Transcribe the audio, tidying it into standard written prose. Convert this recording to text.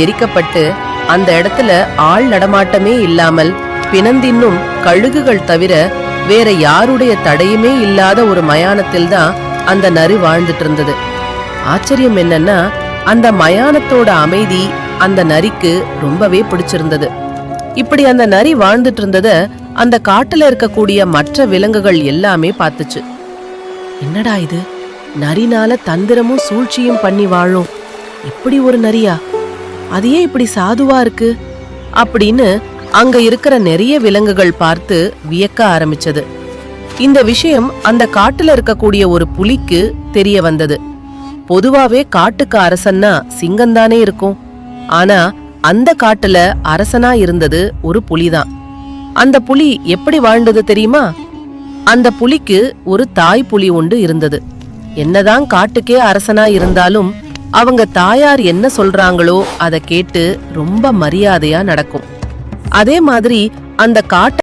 எரிக்கப்பட்டு அந்த இடத்துல ஆள் நடமாட்டமே இல்லாமல் பிணந்தின்னும் கழுகுகள் தவிர வேற யாருடைய தடையுமே இல்லாத ஒரு மயானத்தில்தான் அந்த நரி வாழ்ந்துட்டு இருந்தது. ஆச்சரியம் என்னன்னா, அந்த மயானத்தோட அமைதி அந்த நரிக்கு ரொம்பவே பிடிச்சிருந்தது. இப்படி அந்த நரி வாழ்ந்துட்டு இருந்தத அந்த காட்டுல இருக்கக்கூடிய மற்ற விலங்குகள் எல்லாமே பார்த்துச்சு. என்னடா இது, நரினால தந்திரமும் சூழ்ச்சியும் பண்ணி வாழும் இப்படி ஒரு நரியா, அது ஏன் இப்படி சாதுவா இருக்கு அப்படின்னு அங்க இருக்கிற நிறைய விலங்குகள் பார்த்து வியக்க ஆரம்பிச்சது. இந்த விஷயம் அந்த காட்டுல இருக்கக்கூடிய ஒரு புலிக்கு தெரிய வந்தது. பொதுவாவே காட்டுக்கு அரசன்னா சிங்கம்தானே இருக்கும். ஆனா அந்த காட்டுல அரசனா இருந்தது ஒரு புலிதான். அந்த புலி எப்படி வாழ்ந்தது தெரியுமா? அந்த புலிக்கு ஒரு தாய் புலி ஒன்று இருந்தது. என்னதான் காட்டுக்கே அரசனா இருந்தாலும் அவங்க தாயார் என்ன சொல்றாங்களோ அதை கேட்டு ரொம்ப மரியாதையா நடக்கும். அதே மாதிரி அந்த காட்டு